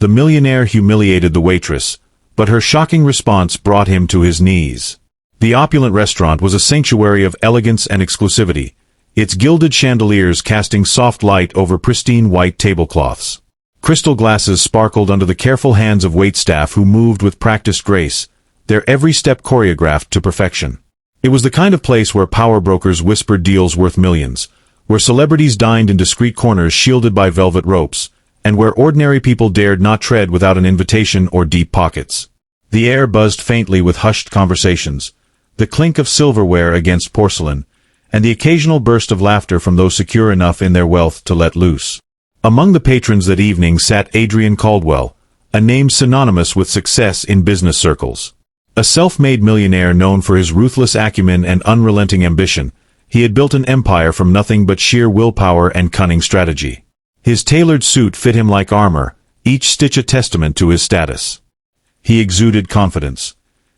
The millionaire humiliated the waitress, but her shocking response brought him to his knees. The opulent restaurant was a sanctuary of elegance and exclusivity, its gilded chandeliers casting soft light over pristine white tablecloths. Crystal glasses sparkled under the careful hands of waitstaff who moved with practiced grace, their every step choreographed to perfection. It was the kind of place where power brokers whispered deals worth millions, where celebrities dined in discreet corners shielded by velvet ropes, and where ordinary people dared not tread without an invitation or deep pockets. The air buzzed faintly with hushed conversations, the clink of silverware against porcelain, and the occasional burst of laughter from those secure enough in their wealth to let loose. Among the patrons that evening sat Adrian Caldwell, a name synonymous with success in business circles. A self-made millionaire known for his ruthless acumen and unrelenting ambition, he had built an empire from nothing but sheer willpower and cunning strategy. His tailored suit fit him like armor, each stitch a testament to his status. He exuded confidence,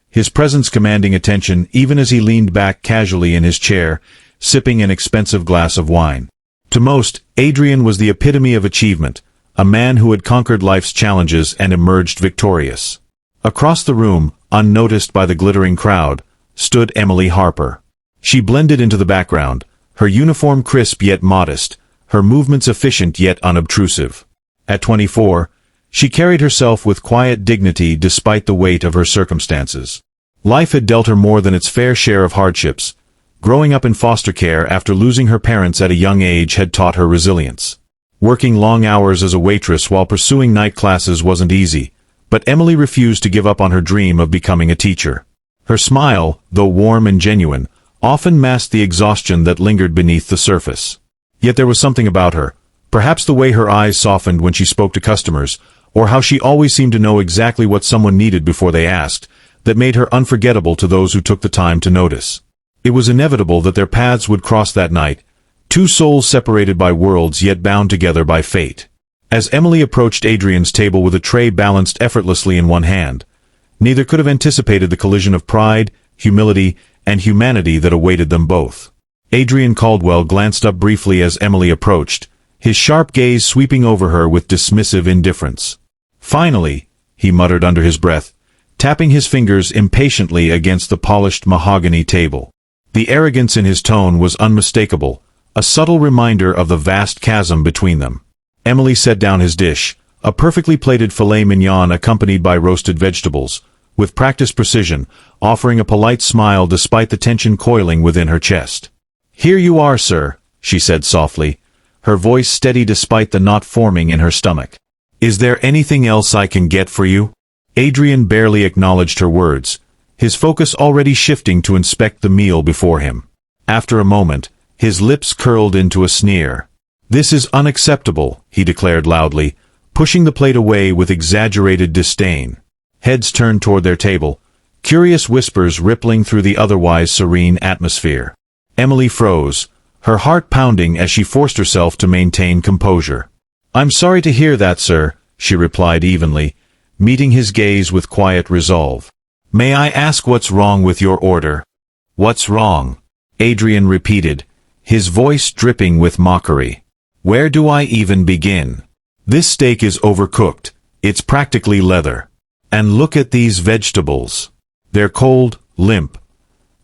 his presence commanding attention even as he leaned back casually in his chair, sipping an expensive glass of wine. To most, Adrian was the epitome of achievement, a man who had conquered life's challenges and emerged victorious. Across the room, unnoticed by the glittering crowd, stood Emily Harper. She blended into the background, her uniform crisp yet modest, her movements efficient yet unobtrusive. At 24, she carried herself with quiet dignity despite the weight of her circumstances. Life had dealt her more than its fair share of hardships. Growing up in foster care after losing her parents at a young age had taught her resilience. Working long hours as a waitress while pursuing night classes wasn't easy, but Emily refused to give up on her dream of becoming a teacher. Her smile, though warm and genuine, often masked the exhaustion that lingered beneath the surface. Yet there was something about her, perhaps the way her eyes softened when she spoke to customers, or how she always seemed to know exactly what someone needed before they asked, that made her unforgettable to those who took the time to notice. It was inevitable that their paths would cross that night, two souls separated by worlds yet bound together by fate. As Emily approached Adrian's table with a tray balanced effortlessly in one hand, neither could have anticipated the collision of pride, humility, and humanity that awaited them both. Adrian Caldwell glanced up briefly as Emily approached, his sharp gaze sweeping over her with dismissive indifference. "Finally," he muttered under his breath, tapping his fingers impatiently against the polished mahogany table. The arrogance in his tone was unmistakable, a subtle reminder of the vast chasm between them. Emily set down his dish, a perfectly plated filet mignon accompanied by roasted vegetables, with practiced precision, offering a polite smile despite the tension coiling within her chest. "Here you are, sir," she said softly, her voice steady despite the knot forming in her stomach. "Is there anything else I can get for you?" Adrian barely acknowledged her words, his focus already shifting to inspect the meal before him. After a moment, his lips curled into a sneer. "This is unacceptable," he declared loudly, pushing the plate away with exaggerated disdain. Heads turned toward their table, curious whispers rippling through the otherwise serene atmosphere. Emily froze, her heart pounding as she forced herself to maintain composure. "I'm sorry to hear that, sir," she replied evenly, meeting his gaze with quiet resolve. "May I ask what's wrong with your order?" "What's wrong?" Adrian repeated, his voice dripping with mockery. "Where do I even begin? This steak is overcooked, it's practically leather. And look at these vegetables. They're cold, limp,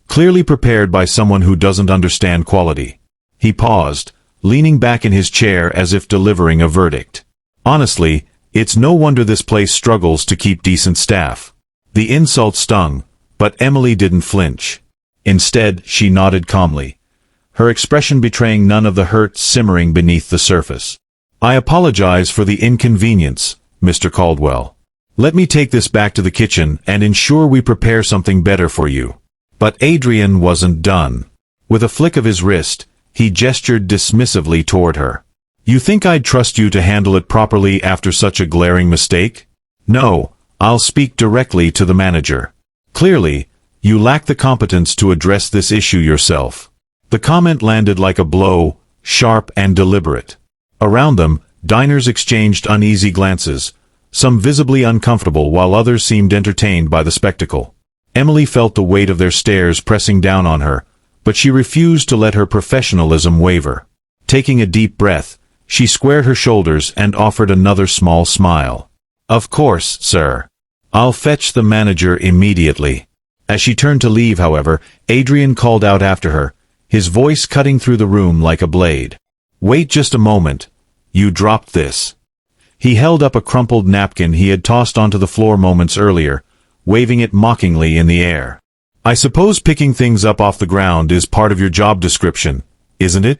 clearly prepared by someone who doesn't understand quality." He paused, leaning back in his chair as if delivering a verdict. "Honestly, it's no wonder this place struggles to keep decent staff." The insult stung, but Emily didn't flinch. Instead, she nodded calmly, her expression betraying none of the hurt simmering beneath the surface. "I apologize for the inconvenience, Mr. Caldwell. Let me take this back to the kitchen and ensure we prepare something better for you." But Adrian wasn't done. With a flick of his wrist, he gestured dismissively toward her. "You think I'd trust you to handle it properly after such a glaring mistake? No, I'll speak directly to the manager. Clearly, you lack the competence to address this issue yourself." The comment landed like a blow, sharp and deliberate. Around them, diners exchanged uneasy glances, some visibly uncomfortable while others seemed entertained by the spectacle. Emily felt the weight of their stares pressing down on her, but she refused to let her professionalism waver. Taking a deep breath, she squared her shoulders and offered another small smile. "Of course, sir. I'll fetch the manager immediately." As she turned to leave, however, Adrian called out after her, his voice cutting through the room like a blade. "Wait just a moment. You dropped this." He held up a crumpled napkin he had tossed onto the floor moments earlier, waving it mockingly in the air. "I suppose picking things up off the ground is part of your job description, isn't it?"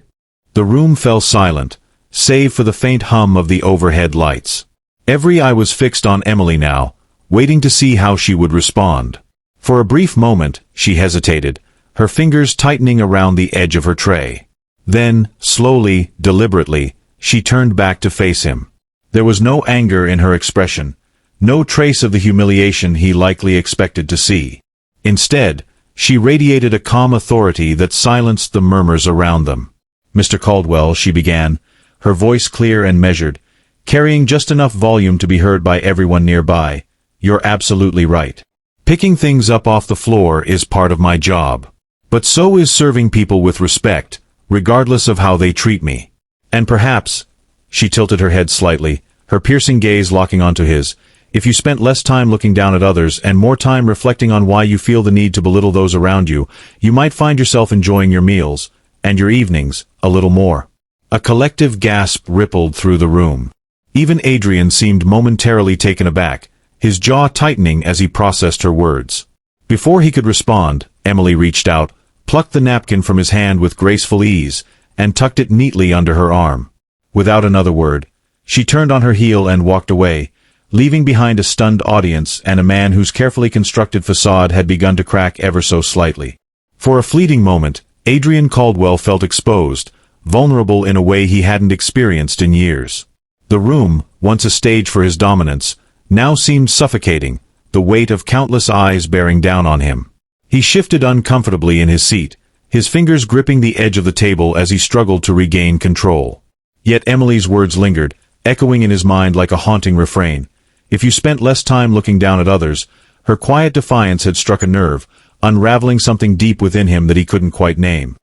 The room fell silent, save for the faint hum of the overhead lights. Every eye was fixed on Emily now, waiting to see how she would respond. For a brief moment, she hesitated, her fingers tightening around the edge of her tray. Then, slowly, deliberately, she turned back to face him. There was no anger in her expression, no trace of the humiliation he likely expected to see. Instead, she radiated a calm authority that silenced the murmurs around them. "Mr. Caldwell," she began, her voice clear and measured, carrying just enough volume to be heard by everyone nearby, "you're absolutely right. Picking things up off the floor is part of my job. But so is serving people with respect, regardless of how they treat me. And perhaps," she tilted her head slightly, her piercing gaze locking onto his, "if you spent less time looking down at others and more time reflecting on why you feel the need to belittle those around you, you might find yourself enjoying your meals, and your evenings, a little more." A collective gasp rippled through the room. Even Adrian seemed momentarily taken aback, his jaw tightening as he processed her words. Before he could respond, Emily reached out, plucked the napkin from his hand with graceful ease, and tucked it neatly under her arm. Without another word, she turned on her heel and walked away, leaving behind a stunned audience and a man whose carefully constructed facade had begun to crack ever so slightly. For a fleeting moment, Adrian Caldwell felt exposed, vulnerable in a way he hadn't experienced in years. The room, once a stage for his dominance, now seemed suffocating, the weight of countless eyes bearing down on him. He shifted uncomfortably in his seat, his fingers gripping the edge of the table as he struggled to regain control. Yet Emily's words lingered, echoing in his mind like a haunting refrain. If you spent less time looking down at others, her quiet defiance had struck a nerve, unraveling something deep within him that he couldn't quite name.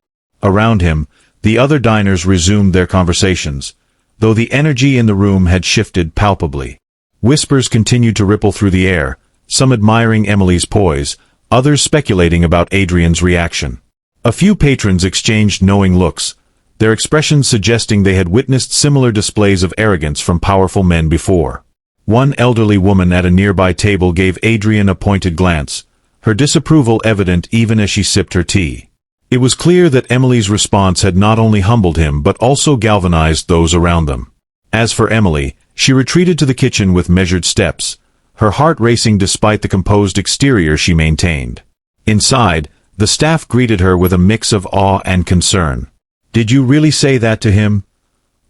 Around him, the other diners resumed their conversations, though the energy in the room had shifted palpably. Whispers continued to ripple through the air, some admiring Emily's poise, others speculating about Adrian's reaction. A few patrons exchanged knowing looks, their expressions suggesting they had witnessed similar displays of arrogance from powerful men before. One elderly woman at a nearby table gave Adrian a pointed glance, her disapproval evident even as she sipped her tea. It was clear that Emily's response had not only humbled him but also galvanized those around them. As for Emily, she retreated to the kitchen with measured steps, her heart racing despite the composed exterior she maintained. Inside, the staff greeted her with a mix of awe and concern. "Did you really say that to him?"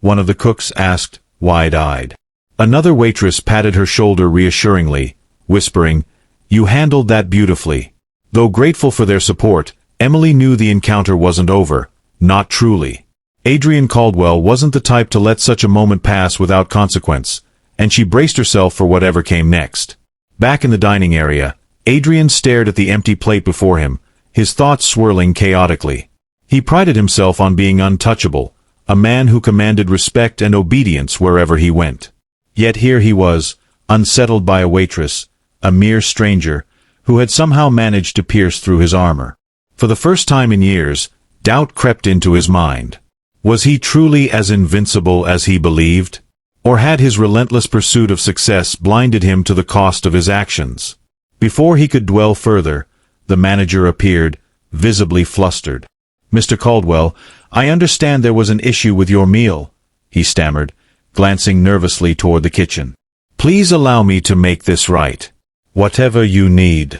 one of the cooks asked, wide-eyed. Another waitress patted her shoulder reassuringly, whispering, "You handled that beautifully." Though grateful for their support, Emily knew the encounter wasn't over, not truly. Adrian Caldwell wasn't the type to let such a moment pass without consequence, and she braced herself for whatever came next. Back in the dining area, Adrian stared at the empty plate before him, his thoughts swirling chaotically. He prided himself on being untouchable, a man who commanded respect and obedience wherever he went. Yet here he was, unsettled by a waitress, a mere stranger, who had somehow managed to pierce through his armor. For the first time in years, doubt crept into his mind. Was he truly as invincible as he believed? Or had his relentless pursuit of success blinded him to the cost of his actions? Before he could dwell further, the manager appeared, visibly flustered. "Mr. Caldwell, I understand there was an issue with your meal," he stammered, glancing nervously toward the kitchen. "Please allow me to make this right. Whatever you need."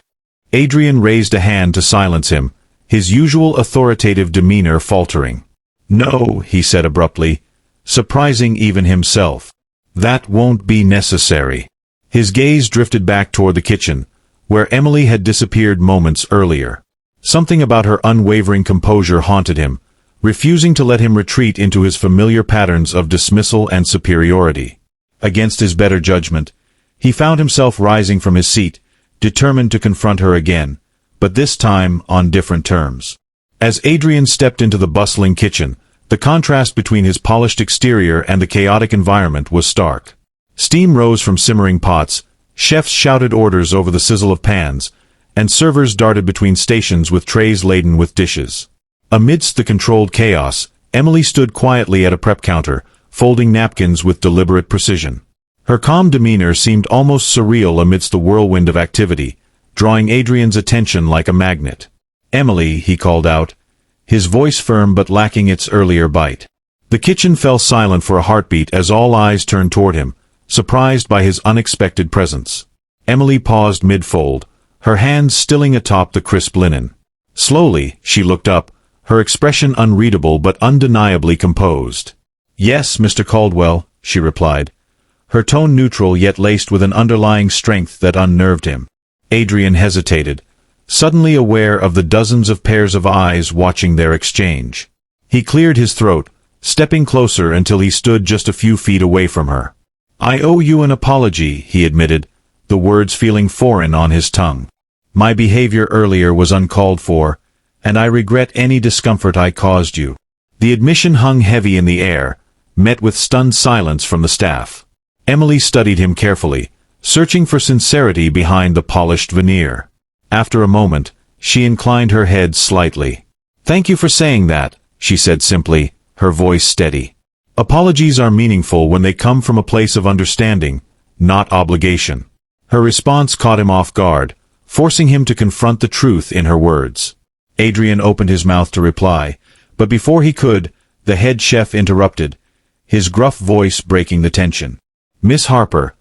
Adrian raised a hand to silence him, his usual authoritative demeanor faltering. "No," he said abruptly, surprising even himself. "That won't be necessary." His gaze drifted back toward the kitchen, where Emily had disappeared moments earlier. Something about her unwavering composure haunted him, refusing to let him retreat into his familiar patterns of dismissal and superiority. Against his better judgment, he found himself rising from his seat, determined to confront her again, but this time on different terms. As Adrian stepped into the bustling kitchen, the contrast between his polished exterior and the chaotic environment was stark. Steam rose from simmering pots, chefs shouted orders over the sizzle of pans, and servers darted between stations with trays laden with dishes. Amidst the controlled chaos, Emily stood quietly at a prep counter, folding napkins with deliberate precision. Her calm demeanor seemed almost surreal amidst the whirlwind of activity, drawing Adrian's attention like a magnet. "Emily," he called out, his voice firm but lacking its earlier bite. The kitchen fell silent for a heartbeat as all eyes turned toward him, surprised by his unexpected presence. Emily paused mid-fold, her hands stilling atop the crisp linen. Slowly, she looked up, her expression unreadable but undeniably composed. "Yes, Mr. Caldwell," she replied, her tone neutral yet laced with an underlying strength that unnerved him. Adrian hesitated, suddenly aware of the dozens of pairs of eyes watching their exchange. He cleared his throat, stepping closer until he stood just a few feet away from her. "I owe you an apology," he admitted, the words feeling foreign on his tongue. "My behavior earlier was uncalled for, and I regret any discomfort I caused you." The admission hung heavy in the air, met with stunned silence from the staff. Emily studied him carefully, searching for sincerity behind the polished veneer. After a moment, she inclined her head slightly. "Thank you for saying that," she said simply, her voice steady. "Apologies are meaningful when they come from a place of understanding, not obligation." Her response caught him off guard, forcing him to confront the truth in her words. Adrian opened his mouth to reply, but before he could, the head chef interrupted, his gruff voice breaking the tension. "Miss Harper,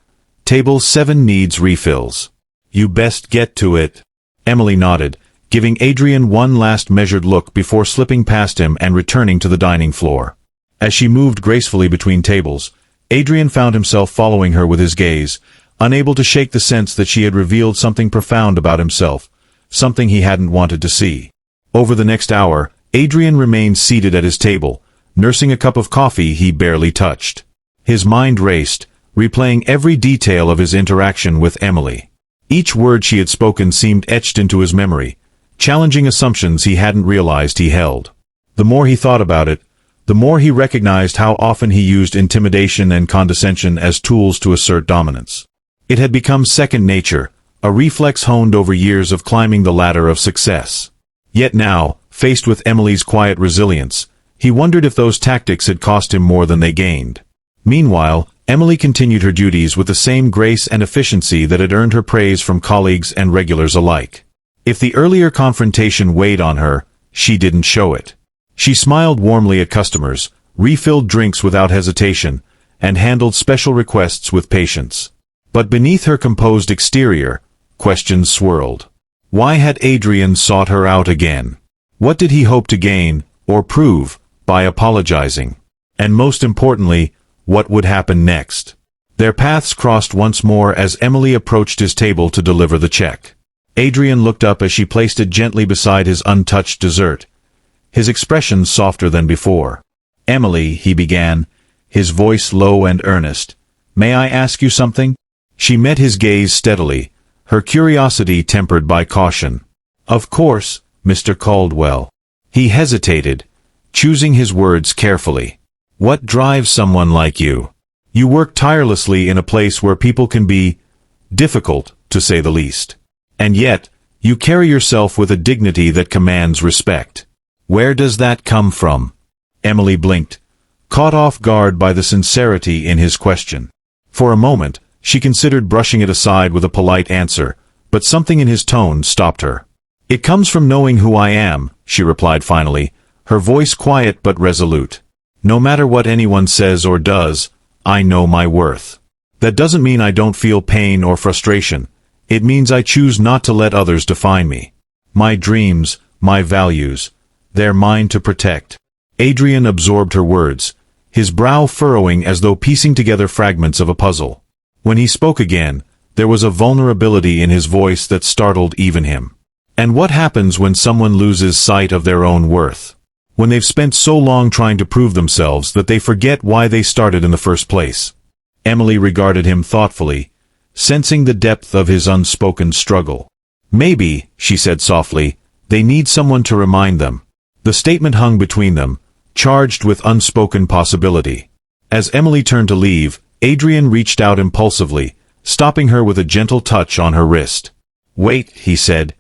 table 7 needs refills. You best get to it." Emily nodded, giving Adrian one last measured look before slipping past him and returning to the dining floor. As she moved gracefully between tables, Adrian found himself following her with his gaze, unable to shake the sense that she had revealed something profound about himself, something he hadn't wanted to see. Over the next hour, Adrian remained seated at his table, nursing a cup of coffee he barely touched. His mind raced, replaying every detail of his interaction with Emily. Each word she had spoken seemed etched into his memory, challenging assumptions he hadn't realized he held. The more he thought about it, the more he recognized how often he used intimidation and condescension as tools to assert dominance. It had become second nature, a reflex honed over years of climbing the ladder of success. Yet now, faced with Emily's quiet resilience, he wondered if those tactics had cost him more than they gained. Meanwhile, Emily continued her duties with the same grace and efficiency that had earned her praise from colleagues and regulars alike. If the earlier confrontation weighed on her, she didn't show it. She smiled warmly at customers, refilled drinks without hesitation, and handled special requests with patience. But beneath her composed exterior, questions swirled. Why had Adrian sought her out again? What did he hope to gain, or prove, by apologizing? And most importantly, what would happen next? Their paths crossed once more as Emily approached his table to deliver the check. Adrian looked up as she placed it gently beside his untouched dessert, his expression softer than before. "Emily," he began, his voice low and earnest, "may I ask you something?" She met his gaze steadily, her curiosity tempered by caution. "Of course, Mr. Caldwell." He hesitated, choosing his words carefully. "What drives someone like you? You work tirelessly in a place where people can be difficult, to say the least. And yet, you carry yourself with a dignity that commands respect. Where does that come from?" Emily blinked, caught off guard by the sincerity in his question. For a moment, she considered brushing it aside with a polite answer, but something in his tone stopped her. "It comes from knowing who I am," she replied finally, her voice quiet but resolute. "No matter what anyone says or does, I know my worth. That doesn't mean I don't feel pain or frustration. It means I choose not to let others define me. My dreams, my values, they're mine to protect." Adrian absorbed her words, his brow furrowing as though piecing together fragments of a puzzle. When he spoke again, there was a vulnerability in his voice that startled even him. "And what happens when someone loses sight of their own worth? When they've spent so long trying to prove themselves that they forget why they started in the first place?" Emily regarded him thoughtfully, sensing the depth of his unspoken struggle. "Maybe," she said softly, "they need someone to remind them." The statement hung between them, charged with unspoken possibility. As Emily turned to leave, Adrian reached out impulsively, stopping her with a gentle touch on her wrist. "Wait," he said,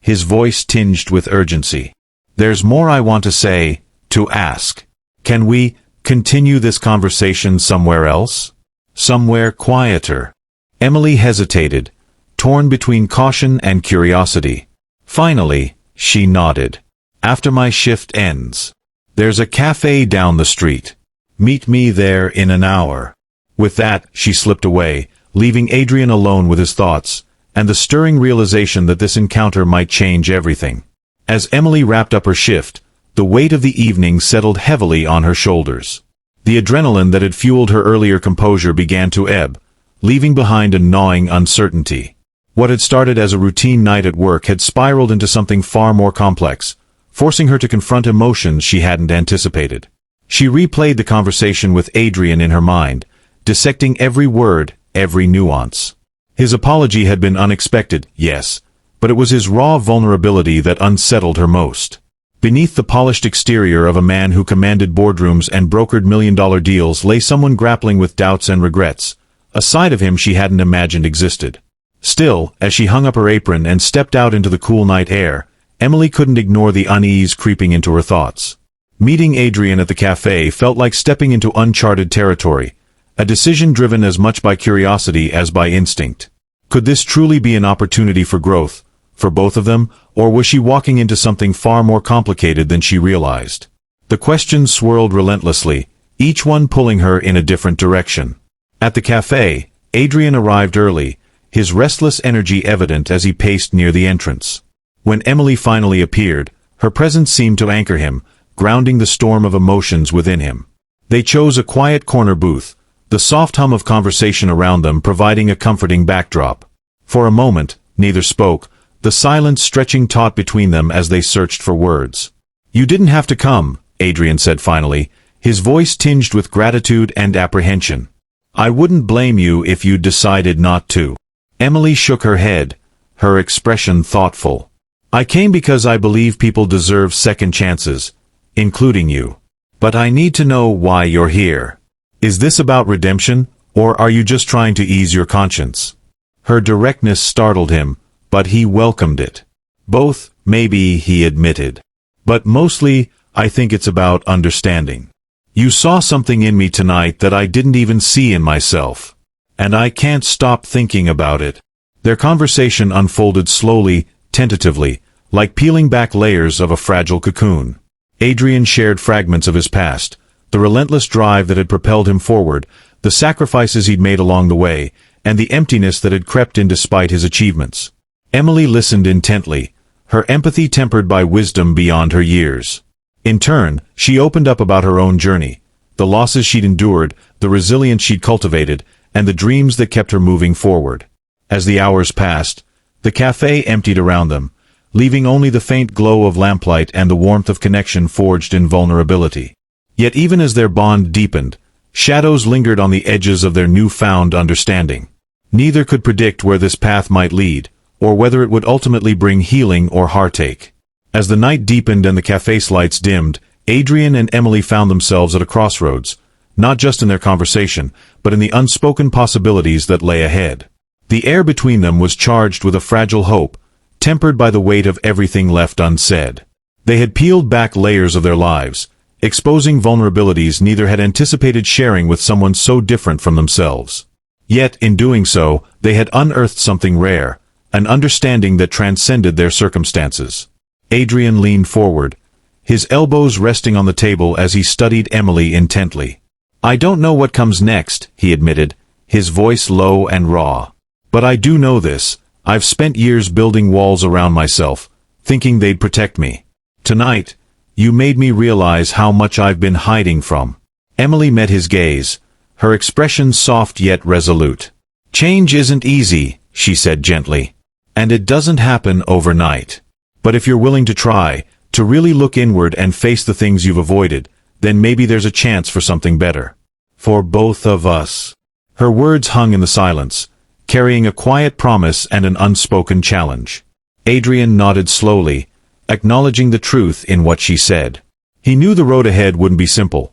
his voice tinged with urgency. "There's more I want to say, to ask. Can we continue this conversation somewhere else? Somewhere quieter?" Emily hesitated, torn between caution and curiosity. Finally, she nodded. "After my shift ends. There's a cafe down the street. Meet me there in an hour." With that, she slipped away, leaving Adrian alone with his thoughts, and the stirring realization that this encounter might change everything. As Emily wrapped up her shift, the weight of the evening settled heavily on her shoulders. The adrenaline that had fueled her earlier composure began to ebb, leaving behind a gnawing uncertainty. What had started as a routine night at work had spiraled into something far more complex, forcing her to confront emotions she hadn't anticipated. She replayed the conversation with Adrian in her mind, dissecting every word, every nuance. His apology had been unexpected, yes, but it was his raw vulnerability that unsettled her most. Beneath the polished exterior of a man who commanded boardrooms and brokered million-dollar deals lay someone grappling with doubts and regrets, a side of him she hadn't imagined existed. Still, as she hung up her apron and stepped out into the cool night air, Emily couldn't ignore the unease creeping into her thoughts. Meeting Adrian at the cafe felt like stepping into uncharted territory, a decision driven as much by curiosity as by instinct. Could this truly be an opportunity for growth, for both of them, or was she walking into something far more complicated than she realized? The questions swirled relentlessly, each one pulling her in a different direction. At the cafe, Adrian arrived early, his restless energy evident as he paced near the entrance. When Emily finally appeared, her presence seemed to anchor him, grounding the storm of emotions within him. They chose a quiet corner booth, the soft hum of conversation around them providing a comforting backdrop. For a moment, neither spoke, the silence stretching taut between them as they searched for words. "You didn't have to come," Adrian said finally, his voice tinged with gratitude and apprehension. "I wouldn't blame you if you'd decided not to." Emily shook her head, her expression thoughtful. "I came because I believe people deserve second chances, including you. But I need to know why you're here. Is this about redemption, or are you just trying to ease your conscience?" Her directness startled him, but he welcomed it. "Both, maybe," he admitted. "But mostly, I think it's about understanding. You saw something in me tonight that I didn't even see in myself. And I can't stop thinking about it." Their conversation unfolded slowly, tentatively, like peeling back layers of a fragile cocoon. Adrian shared fragments of his past, the relentless drive that had propelled him forward, the sacrifices he'd made along the way, and the emptiness that had crept in despite his achievements. Emily listened intently, her empathy tempered by wisdom beyond her years. In turn, she opened up about her own journey, the losses she'd endured, the resilience she'd cultivated, and the dreams that kept her moving forward. As the hours passed, the cafe emptied around them, leaving only the faint glow of lamplight and the warmth of connection forged in vulnerability. Yet even as their bond deepened, shadows lingered on the edges of their newfound understanding. Neither could predict where this path might lead, or whether it would ultimately bring healing or heartache. As the night deepened and the cafe's lights dimmed, Adrian and Emily found themselves at a crossroads, not just in their conversation, but in the unspoken possibilities that lay ahead. The air between them was charged with a fragile hope, tempered by the weight of everything left unsaid. They had peeled back layers of their lives, exposing vulnerabilities neither had anticipated sharing with someone so different from themselves. Yet, in doing so, they had unearthed something rare, an understanding that transcended their circumstances. Adrian leaned forward, his elbows resting on the table as he studied Emily intently. "I don't know what comes next," he admitted, his voice low and raw. "But I do know this, I've spent years building walls around myself, thinking they'd protect me. Tonight, you made me realize how much I've been hiding from." Emily met his gaze, her expression soft yet resolute. "Change isn't easy," she said gently. "And it doesn't happen overnight. But if you're willing to try, to really look inward and face the things you've avoided, then maybe there's a chance for something better. For both of us." Her words hung in the silence, carrying a quiet promise and an unspoken challenge. Adrian nodded slowly, acknowledging the truth in what she said. He knew the road ahead wouldn't be simple.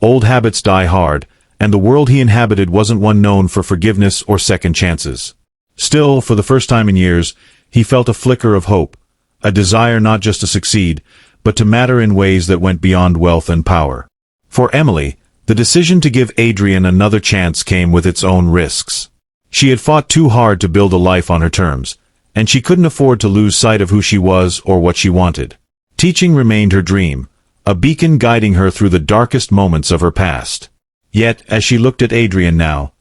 Old habits die hard, and the world he inhabited wasn't one known for forgiveness or second chances. Still, for the first time in years, he felt a flicker of hope, a desire not just to succeed, but to matter in ways that went beyond wealth and power. For Emily, the decision to give Adrian another chance came with its own risks. She had fought too hard to build a life on her terms, and she couldn't afford to lose sight of who she was or what she wanted. Teaching remained her dream, a beacon guiding her through the darkest moments of her past. Yet, as she looked at Adrian now,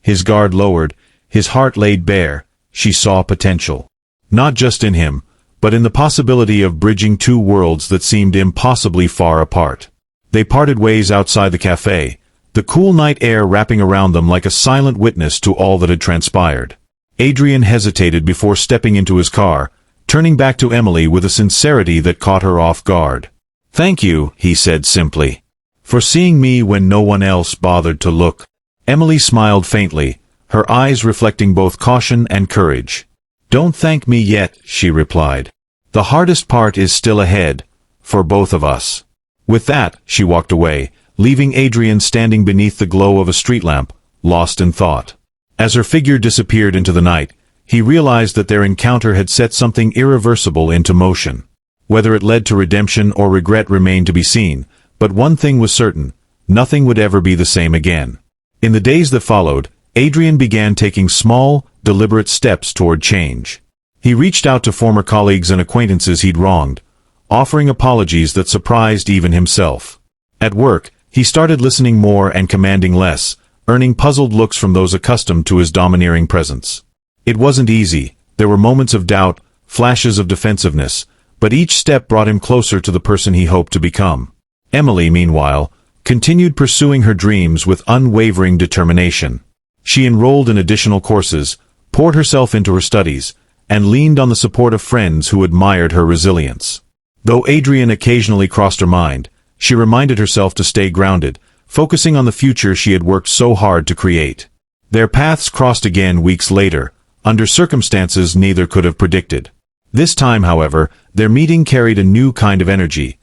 his guard lowered, his heart laid bare, she saw potential. Not just in him, but in the possibility of bridging two worlds that seemed impossibly far apart. They parted ways outside the cafe, the cool night air wrapping around them like a silent witness to all that had transpired. Adrian hesitated before stepping into his car, turning back to Emily with a sincerity that caught her off guard. "Thank you," he said simply, "for seeing me when no one else bothered to look." Emily smiled faintly, her eyes reflecting both caution and courage. "Don't thank me yet," she replied. "The hardest part is still ahead, for both of us." With that, she walked away, leaving Adrian standing beneath the glow of a street lamp, lost in thought. As her figure disappeared into the night, he realized that their encounter had set something irreversible into motion. Whether it led to redemption or regret remained to be seen, but one thing was certain: nothing would ever be the same again. In the days that followed, Adrian began taking small, deliberate steps toward change. He reached out to former colleagues and acquaintances he'd wronged, offering apologies that surprised even himself. At work, he started listening more and commanding less, earning puzzled looks from those accustomed to his domineering presence. It wasn't easy. There were moments of doubt, flashes of defensiveness, but each step brought him closer to the person he hoped to become. Emily, meanwhile, continued pursuing her dreams with unwavering determination. She enrolled in additional courses, poured herself into her studies, and leaned on the support of friends who admired her resilience. Though Adrian occasionally crossed her mind, she reminded herself to stay grounded, focusing on the future she had worked so hard to create. Their paths crossed again weeks later, under circumstances neither could have predicted. This time, however, their meeting carried a new kind of energy,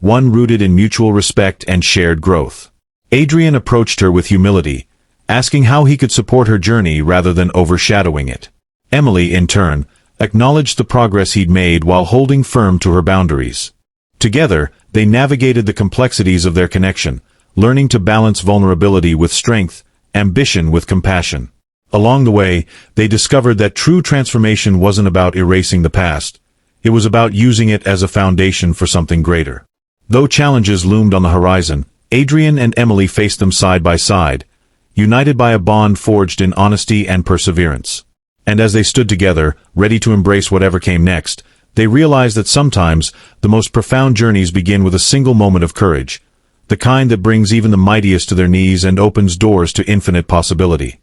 one rooted in mutual respect and shared growth. Adrian approached her with humility, asking how he could support her journey rather than overshadowing it. Emily, in turn, acknowledged the progress he'd made while holding firm to her boundaries. Together, they navigated the complexities of their connection, learning to balance vulnerability with strength, ambition with compassion. Along the way, they discovered that true transformation wasn't about erasing the past. It was about using it as a foundation for something greater. Though challenges loomed on the horizon, Adrian and Emily faced them side by side, united by a bond forged in honesty and perseverance. And as they stood together, ready to embrace whatever came next, they realized that sometimes the most profound journeys begin with a single moment of courage, the kind that brings even the mightiest to their knees and opens doors to infinite possibility.